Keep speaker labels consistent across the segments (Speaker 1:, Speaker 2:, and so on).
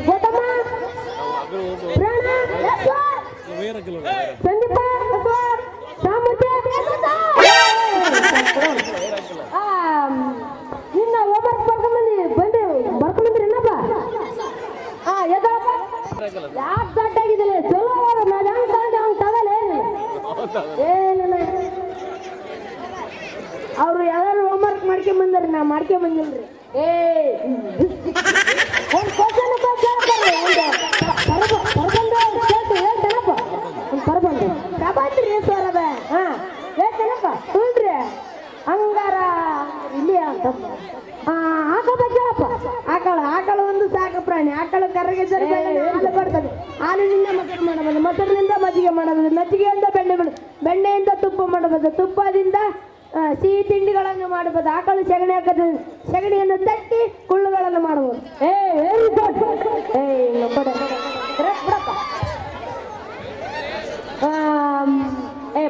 Speaker 1: ಗೌತಮ ಪ್ರಾಣ ಸಂದೀಪ ಸಾಮರ್ಥ್ಯ ನಿನ್ನ ಹೋಮ್ವರ್ಕ್ ಬರ್ಕೊಂಡ್ಬಂದ್ರಿ ಏನಪ್ಪ ಯಾಕೆ ದೊಡ್ಡಾಗಿದ್ದಿಲ್ಲ ಚಲೋ ನಾನು ಹಂಗೆ ತಗಲ್ಲ ಏನಿಲ್ಲ ಅವ್ರು ಯಾರು ಹೋಮ್ವರ್ಕ್ ಮಾಡ್ಕೊಂಬಂದ್ರಿ ನಾ ಮಾಡ್ಕೊಂಬಂದಿಲ್ರಿ ಒಂದು ಕ್ವಶನ್ ಪ್ರಬಂಧ್ರಿ ಸರ್ ಅದ ಹೇಳ್ತೇನಪ್ಪ ಸುಳ್ರಿ ಹಂಗಾರ ಇಲ್ಲಿ ಅಂತ ಆಕಳ ಕೇಳಪ್ಪ ಆಕಳ ಒಂದು ಸಾಕ ಪ್ರಾಣಿ ಆಕಳ ಕರ್ರಗಿದ್ದರೆ ಹಾಲು ಬರ್ತದೆ ಹಾಲಿನಿಂದ ಮೊಸರು ಮಾಡಬಹುದು ಮೊಸರಿನಿಂದ ಮಜ್ಜಿಗೆ ಮಾಡಬಹುದು ಮಜ್ಜಿಗೆಯಿಂದ ಬೆಣ್ಣೆ ಮಾಡಬಹುದು ಬೆಣ್ಣೆಯಿಂದ ತುಪ್ಪ ಮಾಡಬಹುದು ತುಪ್ಪದಿಂದ ಸಿಹಿ ತಿಂಡಿಗಳನ್ನು ಮಾಡಬಹುದು ಆಕಳು ಸೆಗಣಿ ಹಾಕದ ಸೆಗಣಿಯನ್ನು ತಟ್ಟಿ ಕುಳ್ಳುಗಳನ್ನು ಮಾಡಬಹುದು ವೆರಿ ಗುಡ್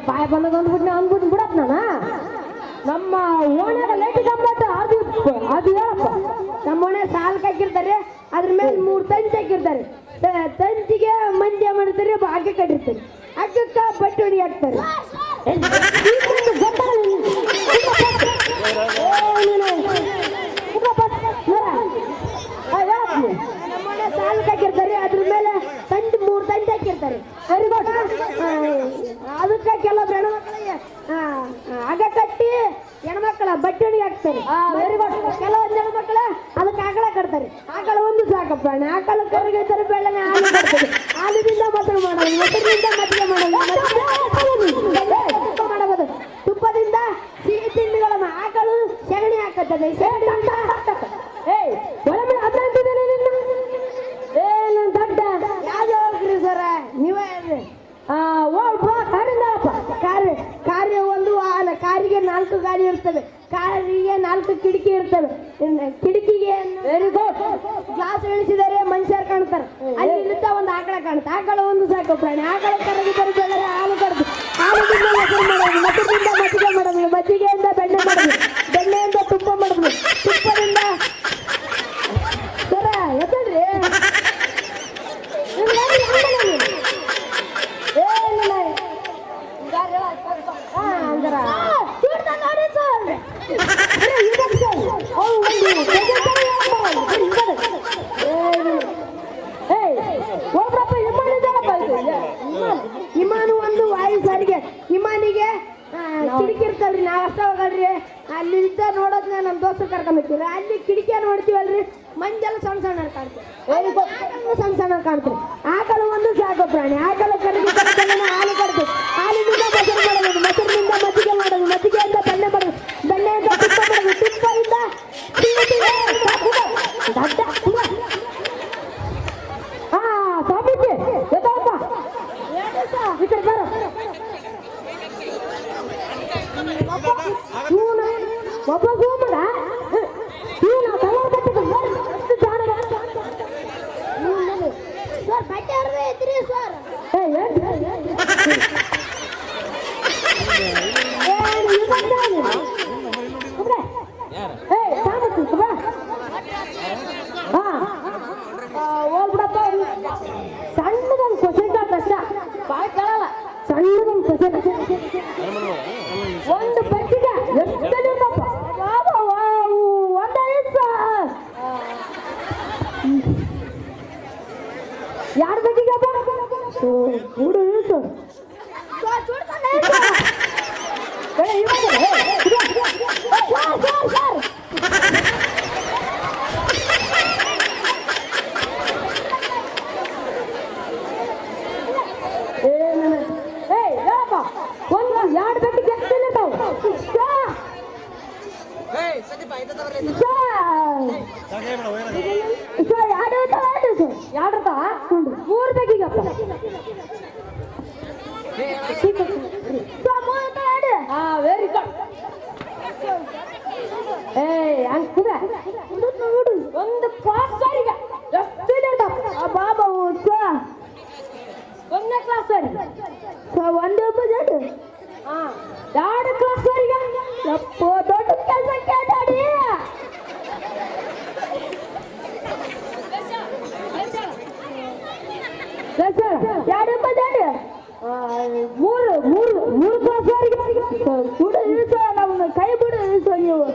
Speaker 1: ಬಾಯ ಬಂದದ ಅಂದ್ಬಿಟ್ಟು ಬಿಡಪ್ಪ ನಾನು ನಮ್ಮ ಓಣ್ಯಾಗ ಲೈಟ್ ಕಂಬತ್ತ ಅದು ಹೇಳಪ್ಪ ನಮ್ಮ ಓಣ್ಯಾಗ ಸಾಲ್ಕ್ ಹಾಕಿರ್ತಾರೆ ಅದ್ರ ಮೇಲೆ 3 ತಂತಿ ಹಾಕಿರ್ತಾರೆ ತಂತಿಗೆ ಮಂದ್ಯ ಮಾಡಿರ್ತಾರೆ ಹಗ್ಗ ಕಟ್ಟಿರ್ತಾರೆ ಹಗ್ಗಕ್ಕೆ ಬಟ್ಟೆ ಹೊಡಿ ಹಾಕ್ತಾರೆ ನಮ್ಮನೆ ಸಾಲ್ಕ್ ಹಾಕಿರ್ತಾರೆ ಅದ್ರ ಮೇಲೆ ತಂತಿ 3 ತಂತಿ ಹಾಕಿರ್ತಾರೆ ಅದಕ್ಕೆ ಕೆಲವೊಬ್ರು ಹೆಣ್ಮಕ್ಳಿಗೆ ಹಗ್ಗ ಕಟ್ಟಿ ಹೆಣ್ಮಕ್ಳ ಬಟ್ಟೆ ಹೊಡಿ ಹಾಕ್ತಾರೆ ಕೆಲವೊಂದು ಹೆಣ್ಮಕ್ಳ ಅದಕ್ಕೆ ಆಕಳ ಕಟ್ತಾರೆ ಆಕಳ ಒಂದು ಸಾಕಪ್ಪ ಆಕಳ ಕರಿಗಿದ್ದರೆ ಬೆಳ್ಳನೆ ಹಾಲು ಕಟ್ತಾರೆ ಹಾಲಿನಿಂದ ಮೊಸರು ಮಾಡೋದು ಮೊಸರಿನಿಂದ ಮಜ್ಜಿಗೆ ಮಾಡಬಹುದು ತುಪ್ಪದಿಂದ ಸಿಹಿ ತಿಂಡಿಗಳನ್ನು ಆಕಳು ಸೆಗಣಿ ಹಾಕತ್ತದೆ ಸೆಗಣಿಯಿಂದ ಏನು ದೊಡ್ಡ ಯಾವ್ದು ಹೋಗ್ರಿ ಸರ ನೀವೇ ಹೇಳ್ರಿ ಕಾರ್ಯ ಒಂದು ವಾಹನ ಕಾರಿಗೆ 4 ಗಾಲಿ ಇರ್ತವೆ ಕಾರಿಗೆ 4 ಕಿಟಕಿ ಇರ್ತವೆ ಕಿಟಕಿಗೆ ವೆರಿ ಗುಡ್ ಗ್ಲಾಸ್ ಇಳಿಸಿದರೆ ಮನುಷ್ಯರು ಕಾಣ್ತಾರೆ ಅಲ್ಲಿ ಇರುತ್ತ ಒಂದು ಆಕಳ ಕಾಣುತ್ತೆ ಆಕಳ ಒಂದು ಸಾಕು ಪ್ರಾಣಿ ಆಕಳ ಕರಗಿದರೆ ಬೆಳಗ್ಗೆ ಹಾಲು ಕರೆದು ಹಾಲಿನಿಂದ ಮೊಸರು ಮಾಡೋದು ಮೊಸರಿನಿಂದ ಮಜ್ಜಿಗೆ ಮಾಡೋದು ಮಜ್ಜಿಗೆಯಿಂದ ಬೆಣ್ಣೆ ಮಾಡೋದು ಬೆಣ್ಣೆಯಿಂದ ತುಪ್ಪ ಮಾಡೋದು ತುಪ್ಪದಿಂದ ಸರ ಎತ್ತಲ್ರಿ ವಿಮಾನ ಒಂದು ವಾಯು ಸಾರಿಗೆ ವಿಮಾನಿಗೆ ಕಿಟಕಿ ಇರ್ತಲ್ರಿ ನಾವ್ ಅಷ್ಟ ಹೋಗಲ್ರಿ ಅಲ್ಲಿ ನೋಡೋದ್ನ ನಮ್ ದೋಸ್ತ ಕರ್ಕೊಂಡ್ ಹೋಗ್ತೀವಿ ಅಲ್ಲಿ ಕಿಟಕಿಯ ನೋಡ್ತೀವಲ್ರಿ ಮಂಜೆಲ್ಲ ಸಣ್ಣ ಸಣ್ಣ ಕಾಣ್ತೀವಿ ಸಣ್ಣ ಸಣ್ಣ ಕಾಣ್ತೀವಿ ಆಕಳ ಒಂದು ಸಾಕು ಪ್ರಾಣಿ ಆಕಳ ಕರಗಿ ಹಾಲು ಕಡ್ತೀವಿ ಹಾಲಿನಿಂದ ಮೊಸರು ಮಾಡೋದು ಮೊಸರಿನಿಂದ ಮಜ್ಜಿಗೆ ಮಾಡೋದು ಮಜ್ಜಿಗೆಯಿಂದ ಬೆಣ್ಣೆ ಮಾಡೋದು ಬೆಣ್ಣೆಯಿಂದ ತುಪ್ಪ ಮಾಡೋದು ತುಪ್ಪದಿಂದ ಸಾಬಿತಿ ಎದ್ದಪ್ಪ ಈ ಕಡೆ ಬರ ಒಬ್ಬ ಗೋಮಡ ಇವನು ತಲೆ ಕಟ್ಟಿದ್ದು ಸರ್ ಬಟ್ಟೆ ಹೊರದೆ ಇದ್ರಿ ಸರ್ ಹೋಗ್ಬಿಡಪ್ಪ ಸಣ್ಣದೊಂದು ಕ್ವಶನ್ ಕಷ್ಟ ಬಾಳ ಕೇಳಲ್ಲ ಸಣ್ಣದೊಂದು ಕ್ವಶನ್ ಒಂದು ಪಟ್ಟಿಗೆ ಎಷ್ಟಪ್ಪ ಯಾರ ಬೇಕಿಗಪ್ಪ ಹುಡು ಇಳಿಸು ಒಂದು 2 ಬೇಕಿಗೆ ಮೂರು ಬೇಕಿಗಪ್ಪ ವೆರಿ ಗುಡ್ ನೋಡು ಒಂದು ಕ್ಲಾಸ್ ಸಾರಿಗೆ ಎಷ್ಟು ಬಾಬಾ 1ನೇ ಕ್ಲಾಸ್ ಸರಿ ಒಂದು ಬಜೆಟ್ 2 ಕ್ಲಾಸ್ ಸರಿಗೆ ದೊಡ್ಡ ಕೆಲಸ ಕೇಳಿ ಎರಡು ಇಪ್ಪತ್ತೆರಡು ಮೂರು ಮೂರು ಮೂರು ಕ್ಲಾಸ್ ಕೂಡ ಇಳಿಸೋ ನಮ್ಮ ಕೈ ಬಿಡು ಇಳಿಸೋ ನೀವು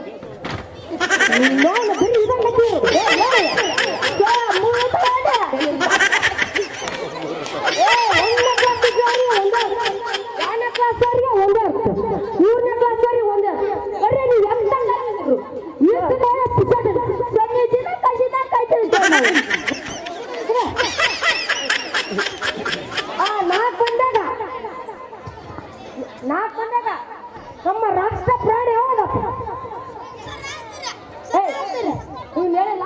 Speaker 1: ಬರೀ ನಾಲ್ಕು ಬಂದಾಗ ನಮ್ಮ ರಾಷ್ಟ್ರ ಪ್ರಾಣಿ ಯಾವಾಗಪ್ಪ ನೀನು ಹೇಳಿಲ್ಲ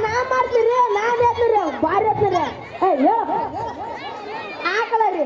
Speaker 1: ನಾ ಮಾಡ್ತೀರಿ ನಾನು ಹೇಳ್ತೀರಿ ಬಾರಿ ಹೇಳ್ತೀರಿ ಆಕಳ ರೀ